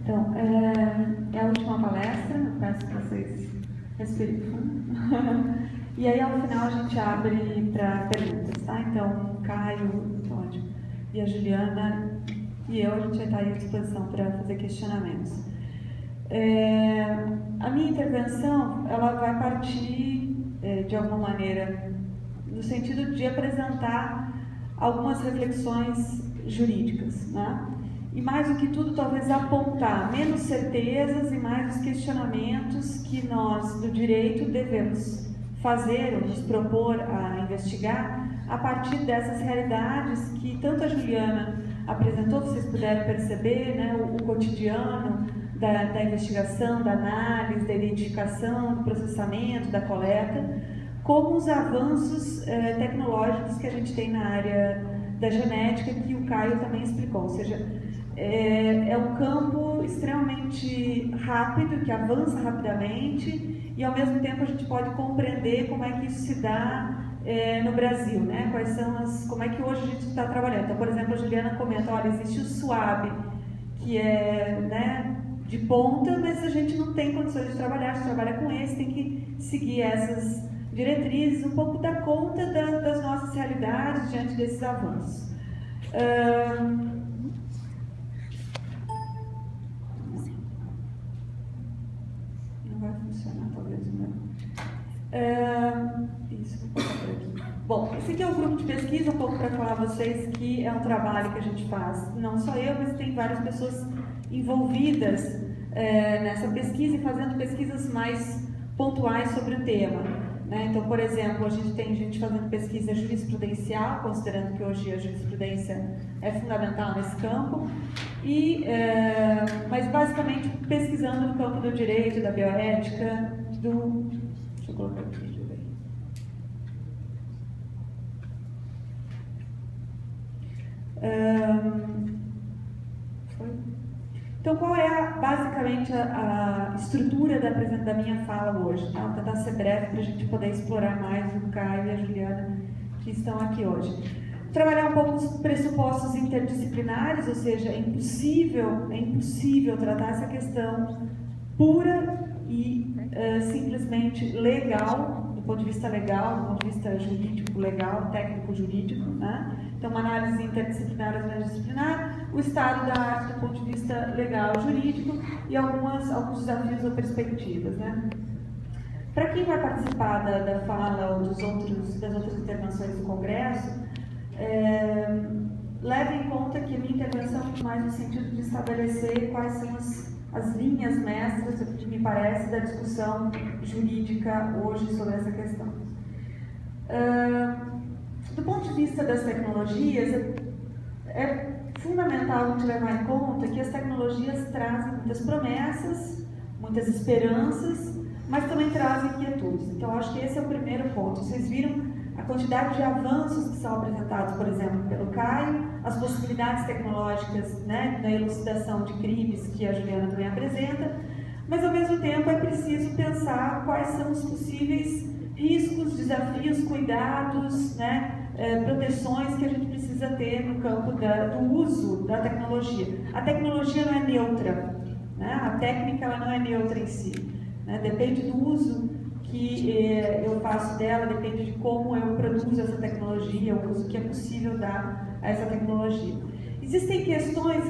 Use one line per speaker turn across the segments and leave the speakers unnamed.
Então, é a última palestra, eu peço que vocês respirem fundo. E aí, ao final, a gente abre para perguntas, tá? Então, o Caio, ótimo, e a Juliana e eu, a gente vai estar aí à disposição para fazer questionamentos. A minha intervenção, ela vai partir, de alguma maneira, no sentido de apresentar algumas reflexões jurídicas, né? E mais do que tudo, talvez apontar menos certezas e mais os questionamentos que nós, do direito, devemos fazer ou nos propor a investigar a partir dessas realidades que tanto a Juliana apresentou, vocês puderam perceber, né, o cotidiano da investigação, da análise, da identificação, do processamento, da coleta, como os avanços tecnológicos que a gente tem na área da genética, que o Caio também explicou, ou seja, é um campo extremamente rápido, que avança rapidamente, e ao mesmo tempo a gente pode compreender como é que isso se dá no Brasil, né? Quais são como é que hoje a gente está trabalhando. Então, por exemplo, a Juliana comenta, olha, existe o SUAB, que é, né, de ponta, mas a gente não tem condições de trabalhar, a gente trabalha com esse, tem que seguir essas diretrizes, um pouco dar conta das nossas realidades diante desses avanços. Não vai funcionar, talvez, o meu. Isso, vou passar por aqui. Bom, esse aqui é um grupo de pesquisa, um pouco para falar a vocês que é um trabalho que a gente faz, não só eu, mas tem várias pessoas envolvidas nessa pesquisa e fazendo pesquisas mais pontuais sobre o tema. Né? Então, por exemplo, a gente tem gente fazendo pesquisa jurisprudencial, considerando que hoje a jurisprudência é fundamental nesse campo, mas basicamente pesquisando no campo do direito, da bioética, deixa eu colocar aqui, deixa eu ver. Então, qual é basicamente a estrutura da minha fala hoje? Tá? Vou tentar ser breve para a gente poder explorar mais o Caio e a Juliana que estão aqui hoje. Trabalhar um pouco os pressupostos interdisciplinares, ou seja, é impossível tratar essa questão pura e simplesmente legal, do ponto de vista legal, do ponto de vista jurídico, legal, técnico-jurídico, né? Então, uma análise interdisciplinar e transdisciplinar, o estado da arte do ponto de vista legal, jurídico e alguns desafios ou perspectivas, né? Para quem vai participar da fala ou das outras intervenções do Congresso, leve em conta que a minha intervenção é mais no sentido de estabelecer quais são as linhas mestras, o que me parece, da discussão jurídica hoje sobre essa questão. Do ponto de vista das tecnologias, é fundamental a gente levar em conta que as tecnologias trazem muitas promessas, muitas esperanças, mas também trazem inquietudes. Então, acho que esse é o primeiro ponto. Vocês viram a quantidade de avanços que são apresentados, por exemplo, pelo Caio, as possibilidades tecnológicas, né, da elucidação de crimes que a Juliana também apresenta, mas, ao mesmo tempo, é preciso pensar quais são os possíveis riscos, desafios, cuidados, né, proteções que a gente precisa ter no campo do uso da tecnologia. A tecnologia não é neutra, né? A técnica ela não é neutra em si, né? Depende do uso que eu faço dela, depende de como eu produzo essa tecnologia, o uso que é possível dar a essa tecnologia. Existem questões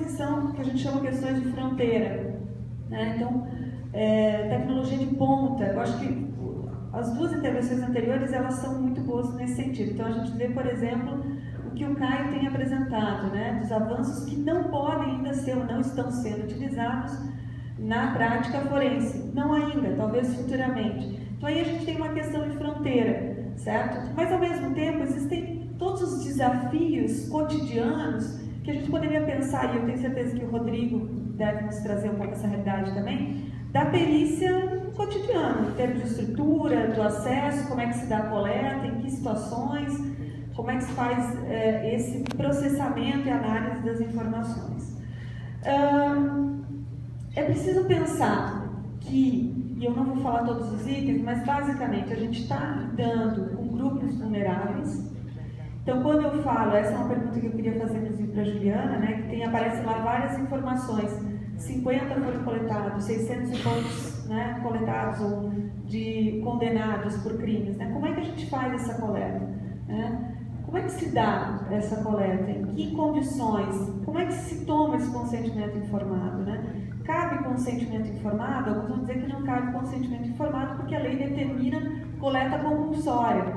que a gente chama de questões de fronteira, né? Então, tecnologia de ponta, eu acho que as duas intervenções anteriores, elas são muito boas nesse sentido. Então, a gente vê, por exemplo, o que o Caio tem apresentado, né, dos avanços que não podem ainda ser ou não estão sendo utilizados na prática forense. Não ainda, talvez futuramente. Então, aí a gente tem uma questão de fronteira, certo? Mas, ao mesmo tempo, existem todos os desafios cotidianos que a gente poderia pensar, e eu tenho certeza que o Rodrigo deve nos trazer um pouco essa realidade também, da perícia cotidiana, em termos de estrutura, do acesso, como é que se dá a coleta, em que situações, como é que se faz esse processamento e análise das informações. É preciso pensar que, e eu não vou falar todos os itens, mas basicamente a gente está lidando com grupos vulneráveis. Então, quando eu falo, essa é uma pergunta que eu queria fazer inclusive para a Juliana, né, que aparecem lá várias informações 50 foram coletados, 600 e poucos, né, coletados ou condenados por crimes, né? Como é que a gente faz essa coleta? Né? Como é que se dá essa coleta? Em que condições? Como é que se toma esse consentimento informado? Né? Cabe consentimento informado? Alguns vão dizer que não cabe consentimento informado porque a lei determina coleta compulsória.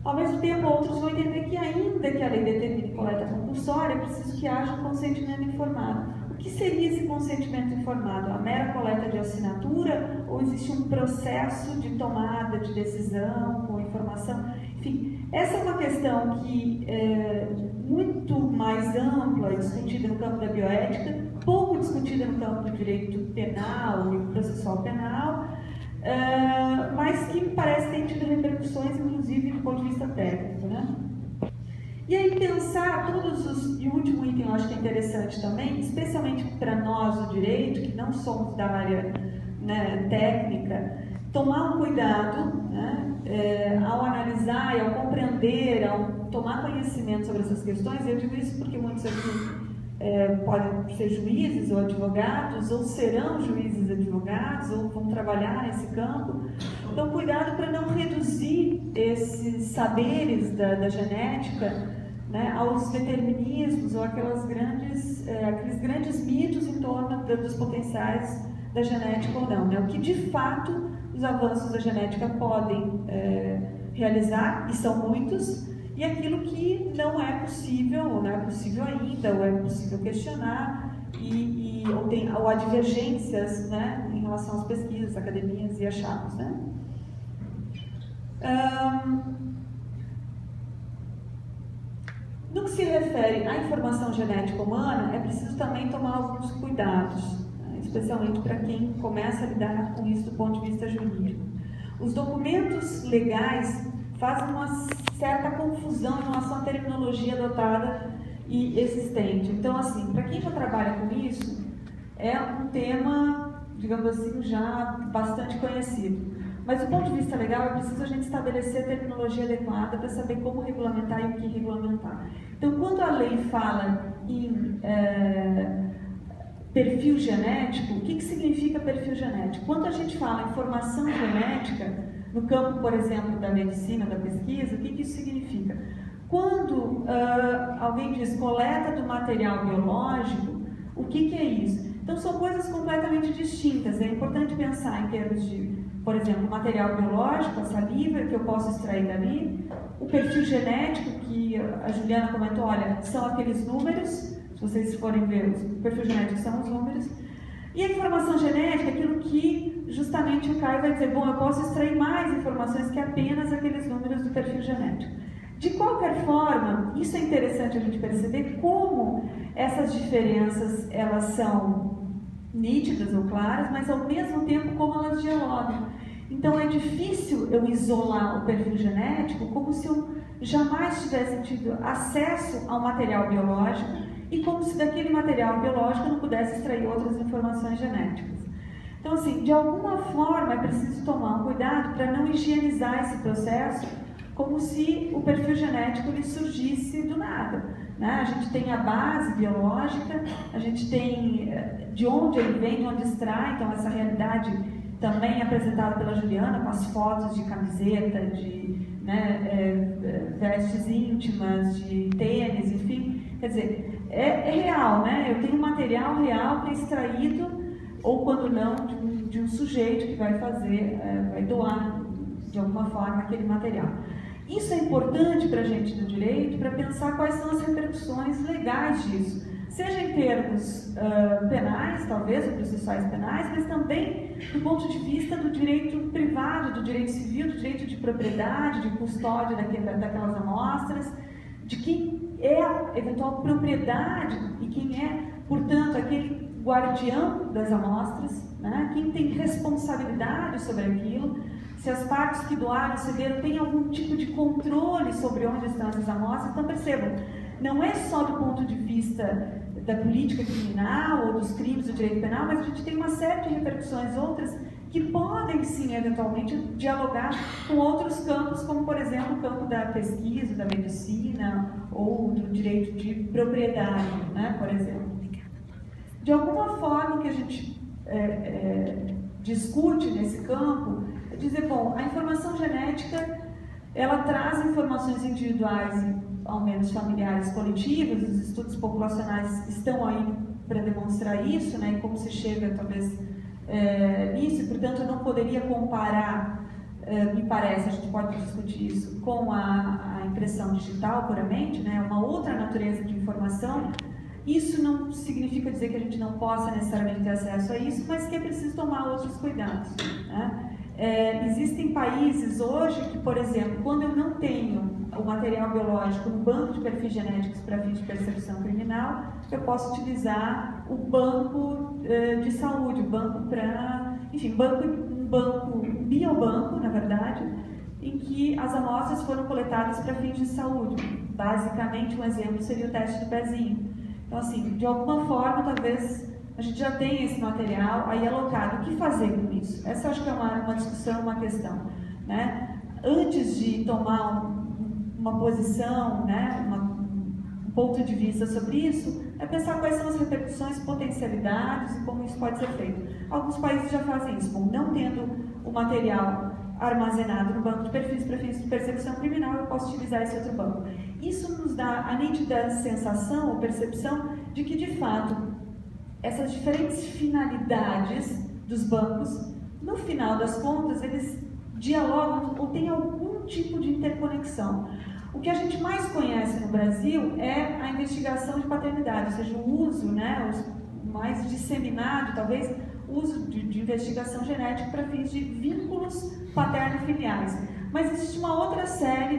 Ao mesmo tempo, outros vão entender que ainda que a lei determine coleta compulsória, é preciso que haja um consentimento informado. O que seria esse consentimento informado? A mera coleta de assinatura ou existe um processo de tomada de decisão com informação? Enfim, essa é uma questão que é muito mais ampla e discutida no campo da bioética, pouco discutida no campo do direito penal e processual penal, mas que me parece ter tido repercussões, inclusive, do ponto de vista técnico, né? E aí pensar e o último item eu acho que é interessante também, especialmente para nós do direito, que não somos da área, né, técnica, tomar um cuidado, né, ao analisar e ao compreender, ao tomar conhecimento sobre essas questões. Eu digo isso porque muitos aqui podem ser juízes ou advogados, ou serão juízes e advogados, ou vão trabalhar nesse campo. Então, cuidado para não reduzir esses saberes da genética, né, aos determinismos ou aqueles grandes mitos em torno dos potenciais da genética ou não. Né? O que, de fato, os avanços da genética podem realizar, e são muitos, e aquilo que não é possível, ou não é possível ainda, ou é possível questionar, ou há divergências, né, em relação às pesquisas, academias e achados. Né? No que se refere à informação genética humana, é preciso também tomar alguns cuidados, né, especialmente para quem começa a lidar com isso do ponto de vista jurídico. Os documentos legais fazem uma certa confusão em relação à terminologia adotada e existente. Então, assim, para quem já trabalha com isso, é um tema, digamos assim, já bastante conhecido. Mas do ponto de vista legal, é preciso a gente estabelecer a terminologia adequada para saber como regulamentar e o que regulamentar. Então, quando a lei fala em perfil genético, o que significa perfil genético? Quando a gente fala em formação genética, no campo, por exemplo, da medicina, da pesquisa, o que isso significa? Quando alguém diz coleta do material biológico, o que é isso? Então, são coisas completamente distintas. É importante pensar em termos de, por exemplo, material biológico, a saliva, que eu posso extrair dali, o perfil genético, que a Juliana comentou, olha, são aqueles números, se vocês forem ver, o perfil genético são os números, e a informação genética, aquilo que justamente o Caio vai dizer, bom, eu posso extrair mais informações que apenas aqueles números do perfil genético. De qualquer forma, isso é interessante a gente perceber como essas diferenças, elas são nítidas ou claras, mas ao mesmo tempo como elas dialogam. Então é difícil eu isolar o perfil genético como se eu jamais tivesse tido acesso ao material biológico e como se daquele material biológico eu não pudesse extrair outras informações genéticas. Então, assim, de alguma forma é preciso tomar um cuidado para não higienizar esse processo como se o perfil genético lhe surgisse do nada. Né? A gente tem a base biológica, a gente tem de onde ele vem, de onde extrai, então essa realidade também apresentada pela Juliana, com as fotos de camiseta, de vestes íntimas, de tênis, enfim. Quer dizer, é real, né? Eu tenho material real que é extraído, ou quando não, de um sujeito que vai fazer, vai doar de alguma forma aquele material. Isso é importante para a gente do direito, para pensar quais são as repercussões legais disso, seja em termos penais, talvez, ou processuais penais, mas também do ponto de vista do direito privado, do direito civil, do direito de propriedade, de custódia daquelas amostras, de quem é a eventual propriedade e quem é, portanto, aquele guardião das amostras, né? Quem tem responsabilidade sobre aquilo, se as partes que doaram, cederam, têm algum tipo de controle sobre onde estão essas amostras. Então, percebam, não é só do ponto de vista da política criminal ou dos crimes do direito penal, mas a gente tem uma série de repercussões outras que podem, sim, eventualmente, dialogar com outros campos, como, por exemplo, o campo da pesquisa, da medicina ou do direito de propriedade, né, por exemplo. de alguma forma que a gente discute nesse campo, é dizer, bom, a informação genética, ela traz informações individuais e, ao menos, familiares coletivas, os estudos populacionais estão aí para demonstrar isso, né, e como se chega, talvez, nisso, e, portanto, eu não poderia comparar, me parece, a gente pode discutir isso, com a impressão digital puramente, né, uma outra natureza de informação. Isso não significa dizer que a gente não possa necessariamente ter acesso a isso, mas que é preciso tomar outros cuidados, né? Existem países hoje que, por exemplo, quando eu não tenho o material biológico no banco de perfis genéticos para fins de percepção criminal, eu posso utilizar o banco de saúde, o banco para, enfim, um biobanco, na verdade, em que as amostras foram coletadas para fins de saúde. Basicamente, um exemplo seria o teste do pezinho. Então, assim, de alguma forma, talvez a gente já tenha esse material aí alocado. O que fazer com isso? Essa eu acho que é uma discussão, uma questão, né? Antes de tomar uma posição, né, um ponto de vista sobre isso, é pensar quais são as repercussões, potencialidades e como isso pode ser feito. Alguns países já fazem isso. Bom, não tendo o material armazenado no banco de perfis para fins de percepção criminal, eu posso utilizar esse outro banco. Isso nos dá a nítida sensação ou percepção de que, de fato, essas diferentes finalidades dos bancos, no final das contas, eles dialogam ou têm algum tipo de interconexão. O que a gente mais conhece no Brasil é a investigação de paternidade, ou seja, o uso, né, o mais disseminado, talvez, o uso de investigação genética para fins de vínculos paterno-filiais. Mas existe uma outra série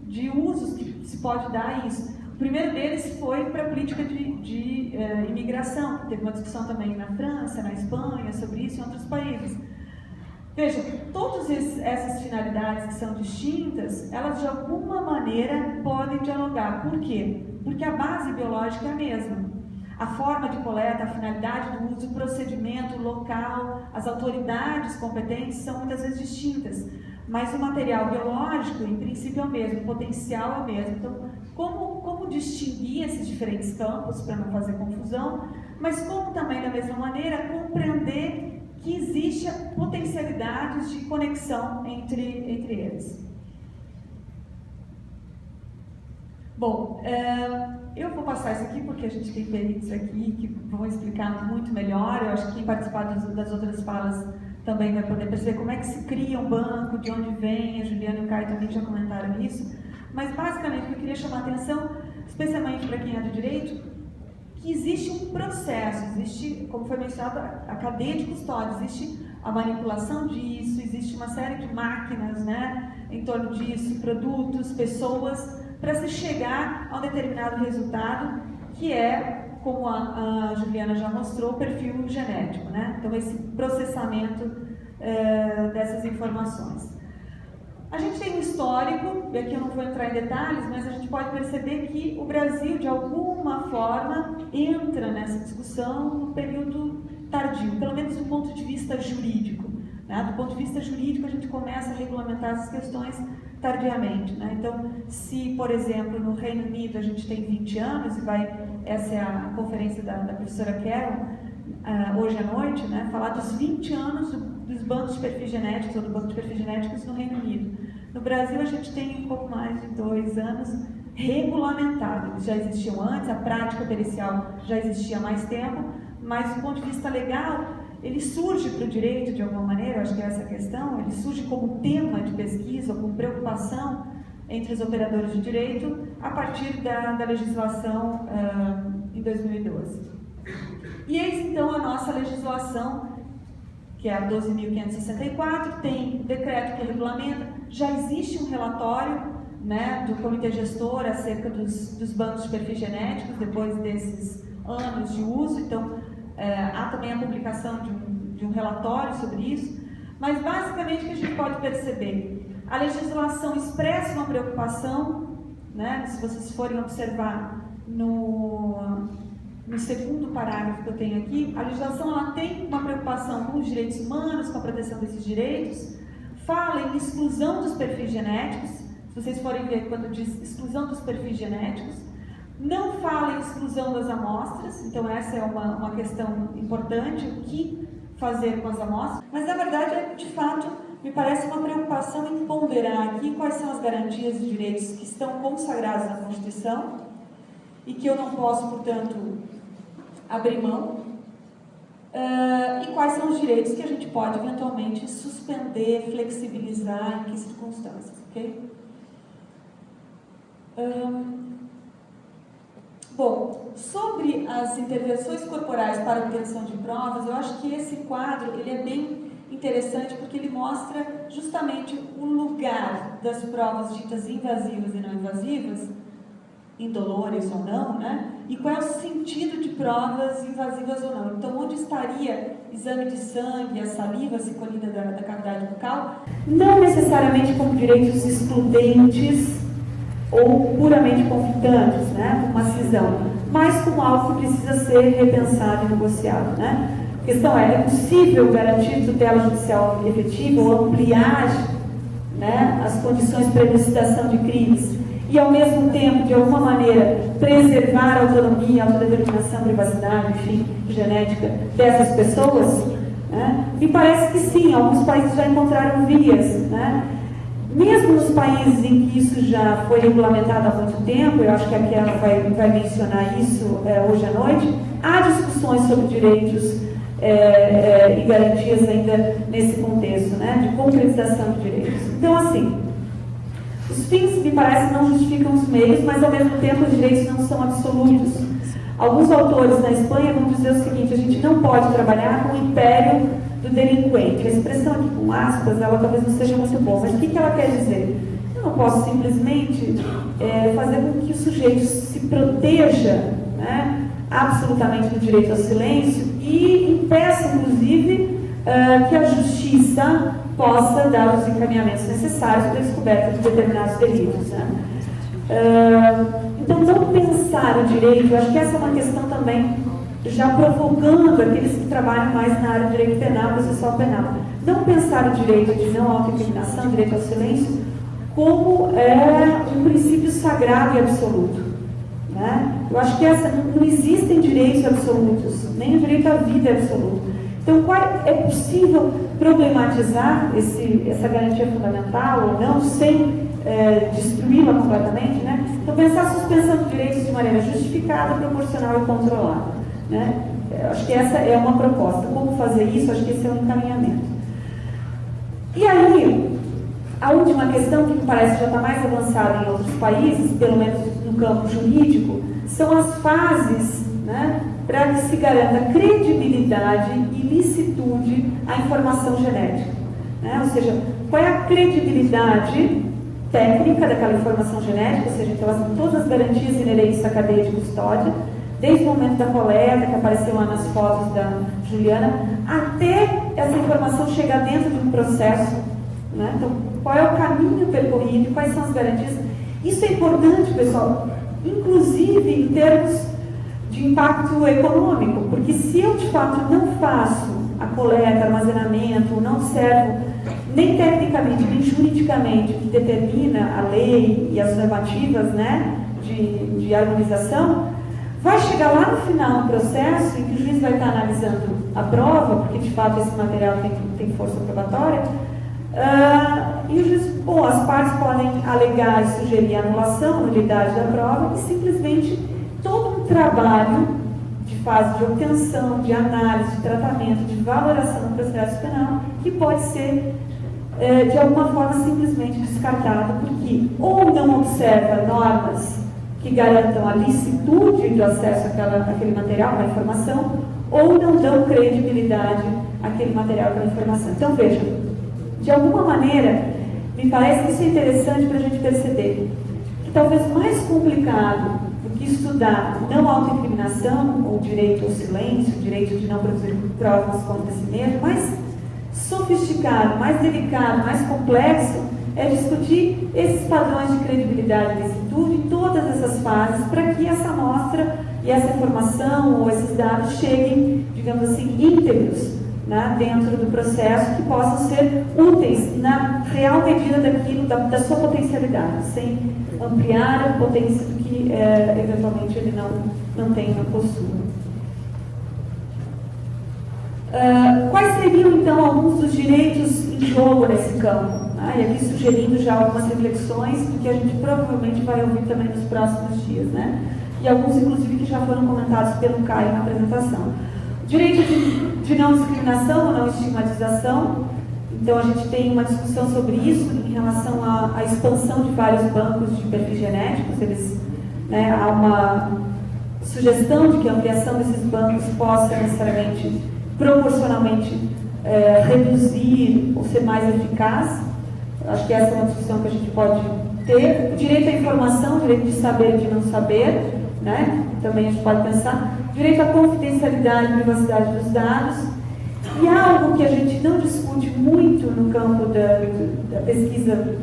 de usos que se pode dar a isso. O primeiro deles foi para a política de imigração. Teve uma discussão também na França, na Espanha, sobre isso e em outros países. Veja, todas essas finalidades que são distintas, elas de alguma maneira podem dialogar. Por quê? Porque a base biológica é a mesma. A forma de coleta, a finalidade do uso, o procedimento, o local, as autoridades competentes são muitas vezes distintas. Mas o material biológico, em princípio, é o mesmo, o potencial é o mesmo. Então, como distinguir esses diferentes campos, para não fazer confusão, mas como também, da mesma maneira, compreender que existe potencialidades de conexão entre eles. Bom, eu vou passar isso aqui porque a gente tem peritos aqui que vão explicar muito melhor. Eu acho que quem participar das outras falas também vai poder perceber como é que se cria um banco, de onde vem. A Juliana e o Caio também já comentaram isso. Mas, basicamente, eu queria chamar a atenção, especialmente para quem é do direito, que existe um processo, existe, como foi mencionado, a cadeia de custódia, existe a manipulação disso, existe uma série de máquinas, né, em torno disso, produtos, pessoas, para se chegar a um determinado resultado, que é, como a Juliana já mostrou, o perfil genético, né? Então, esse processamento dessas informações. A gente tem um histórico, e aqui eu não vou entrar em detalhes, mas a gente pode perceber que o Brasil, de alguma forma, entra nessa discussão no período tardio, pelo menos do ponto de vista jurídico. Né? Do ponto de vista jurídico, a gente começa a regulamentar essas questões tardiamente. Né? Então, se, por exemplo, no Reino Unido a gente tem 20 anos, essa é a conferência da professora Carol, hoje à noite, né? Falar dos 20 anos dos bancos de perfis genéticos, ou do banco de perfis genéticos no Reino Unido. No Brasil, a gente tem um pouco mais de 2 anos regulamentado. Eles já existiam antes, a prática pericial já existia há mais tempo, mas do ponto de vista legal, ele surge para o direito de alguma maneira, acho que é essa a questão, ele surge como tema de pesquisa, como preocupação entre os operadores de direito, a partir da legislação em 2012. E eis então a nossa legislação, que é a 12.564, tem o decreto que regulamenta, já existe um relatório, né, do comitê gestor acerca dos bancos de perfis genéticos, depois desses anos de uso. Então, há também a publicação de um relatório sobre isso, mas basicamente o que a gente pode perceber, a legislação expressa uma preocupação, né, se vocês forem observar no segundo parágrafo que eu tenho aqui, a legislação ela tem uma preocupação com os direitos humanos, com a proteção desses direitos, fala em exclusão dos perfis genéticos, se vocês forem ver quando diz exclusão dos perfis genéticos, Não fala em exclusão das amostras, então essa é uma questão importante, o que fazer com as amostras, mas na verdade, de fato, me parece uma preocupação em ponderar aqui quais são as garantias e direitos que estão consagrados na Constituição e que eu não posso, portanto, abrir mão, e quais são os direitos que a gente pode eventualmente suspender, flexibilizar, em que circunstâncias, ok? Bom, sobre as intervenções corporais para a obtenção de provas, eu acho que esse quadro ele é bem interessante porque ele mostra justamente o lugar das provas ditas invasivas e não invasivas, indolores ou não, né? E qual é o sentido de provas invasivas ou não. Então, onde estaria exame de sangue, a saliva se colhida da cavidade bucal, não necessariamente como direitos excludentes ou puramente conflitantes, né, como uma cisão, mas como algo que precisa ser repensado e negociado, né? A questão é possível garantir tutela judicial efetiva ou ampliar, né, as condições para elucidação de crimes e, ao mesmo tempo, de alguma maneira, preservar a autonomia, a autodeterminação, a privacidade, enfim, genética dessas pessoas? Né? Me parece que sim, alguns países já encontraram vias, né? Mesmo nos países em que isso já foi regulamentado há muito tempo, eu acho que aqui ela vai mencionar isso hoje à noite, há discussões sobre direitos e garantias ainda nesse contexto, né, de concretização de direitos. Então, assim, os fins, me parece, não justificam os meios, mas, ao mesmo tempo, os direitos não são absolutos. Alguns autores na Espanha vão dizer o seguinte: a gente não pode trabalhar com o império do delinquente. A expressão aqui com aspas, ela talvez não seja muito boa, mas o que ela quer dizer? Eu não posso simplesmente fazer com que o sujeito se proteja, né, absolutamente do direito ao silêncio e impeça, inclusive, que a justiça possa dar os encaminhamentos necessários para a descoberta de determinados delitos, né? Então, não pensar o direito, eu acho que essa é uma questão também já provocando aqueles que trabalham mais na área de direito penal, processual penal. Não pensar o direito de não autoincriminação, direito ao silêncio, como um princípio sagrado e absoluto, né? Eu acho que não existem direitos absolutos, nem o direito à vida é absoluto. Então, é possível problematizar essa garantia fundamental ou não, sem destruí-la completamente, né? Então, pensar a suspensão de direitos de maneira justificada, proporcional e controlada. Né? Acho que essa é uma proposta. Como fazer isso? Acho que esse é um encaminhamento. E aí, a última questão, que me parece já está mais avançada em outros países, pelo menos no campo jurídico, são as fases, né, para que se garanta credibilidade e licitude à informação genética. Né? Ou seja, qual é a credibilidade técnica daquela informação genética, ou seja, então, todas as garantias inerentes à cadeia de custódia, desde o momento da coleta, que apareceu lá nas fotos da Juliana, até essa informação chegar dentro de um processo. Né? Então, qual é o caminho percorrido, quais são as garantias? Isso é importante, pessoal, inclusive em termos de impacto econômico, porque se eu, de fato, não faço a coleta, armazenamento, não observo nem tecnicamente, nem juridicamente, o que determina a lei e as normativas, né, de harmonização, vai chegar lá no final do processo, em que o juiz vai estar analisando a prova, porque de fato esse material tem força probatória, e o juiz, bom, as partes podem alegar e sugerir anulação, nulidade da prova, e simplesmente todo um trabalho de fase de obtenção, de análise, de tratamento, de valoração do processo penal, que pode ser, de alguma forma, simplesmente descartado, porque ou não observa normas que garantam a licitude do acesso àquele material, à informação, ou não dão credibilidade àquele material, àquela informação. Então, vejam, de alguma maneira, me parece que isso é interessante para a gente perceber que talvez mais complicado do que estudar não autoincriminação, ou direito ao silêncio, direito de não produzir provas contra si mesmo, mais sofisticado, mais delicado, mais complexo, é discutir esses padrões de credibilidade e licitude em todas essas fases, para que essa amostra e essa informação ou esses dados cheguem, digamos assim, íntegros, né, dentro do processo, que possam ser úteis na real medida daquilo, da sua potencialidade, sem ampliar a potência do que eventualmente ele não tem, não possua. Quais seriam, então, alguns dos direitos em jogo nesse campo? E aqui sugerindo já algumas reflexões do que a gente provavelmente vai ouvir também nos próximos dias, né? E alguns, inclusive, que já foram comentados pelo Caio na apresentação. Direito de não discriminação ou não estigmatização. Então, a gente tem uma discussão sobre isso em relação à expansão de vários bancos de perfis genéticos. Há uma sugestão de que a ampliação desses bancos possa necessariamente, proporcionalmente, reduzir ou ser mais eficaz. Acho que essa é uma discussão que a gente pode ter. O direito à informação, o direito de saber e de não saber, né? Também a gente pode pensar. Direito à confidencialidade e privacidade dos dados. E algo que a gente não discute muito no campo da pesquisa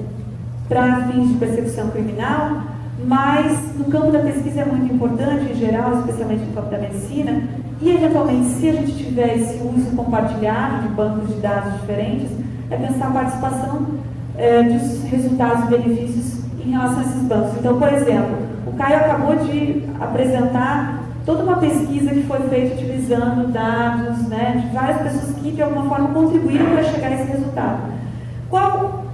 para fins de persecução criminal, mas no campo da pesquisa é muito importante, em geral, especialmente no campo da medicina, e eventualmente, se a gente tiver esse uso compartilhado de bancos de dados diferentes, é pensar a participação dos resultados e benefícios em relação a esses bancos. Então, por exemplo, o Caio acabou de apresentar toda uma pesquisa que foi feita utilizando dados, né, de várias pessoas que de alguma forma contribuíram para chegar a esse resultado. Qual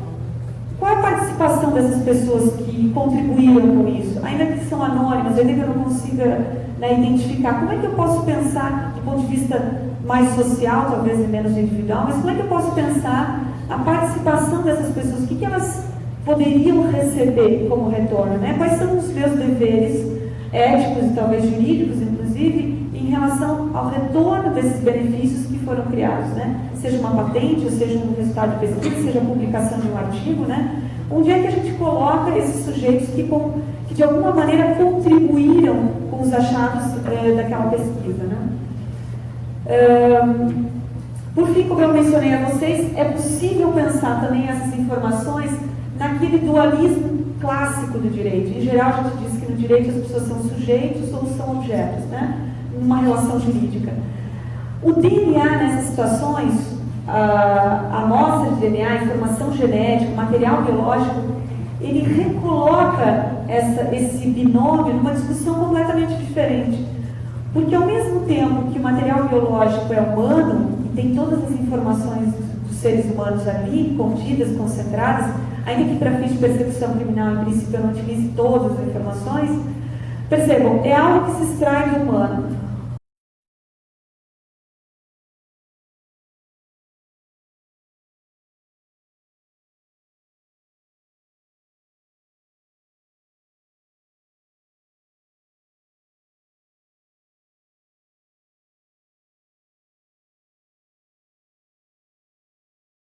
a participação dessas pessoas que contribuíram com isso? Ainda que são anônimas, ainda que eu não consiga, né, identificar, como é que eu posso pensar do ponto de vista mais social, talvez e menos individual, mas como é que eu posso pensar a participação dessas pessoas? O que elas poderiam receber como retorno, né? Quais são os meus deveres éticos e talvez jurídicos, inclusive, em relação ao retorno desses benefícios que foram criados, né? Seja uma patente, ou seja um resultado de pesquisa, seja a publicação de um artigo, né? Onde é que a gente coloca esses sujeitos que de alguma maneira contribuíram com os achados daquela pesquisa, né? Por fim, como eu mencionei a vocês, é possível pensar também essas informações naquele dualismo clássico do direito. Em geral, a gente diz que no direito as pessoas são sujeitos ou são objetos, né? Numa relação jurídica. O DNA nessas situações, a amostra de DNA, a informação genética, o material biológico, ele recoloca esse binômio numa discussão completamente diferente. Porque ao mesmo tempo que o material biológico é humano, e tem todas as informações dos seres humanos ali, contidas, concentradas, ainda que para fins de persecução criminal, em princípio, eu não utilize todas as informações, percebam, é algo que se extrai do humano.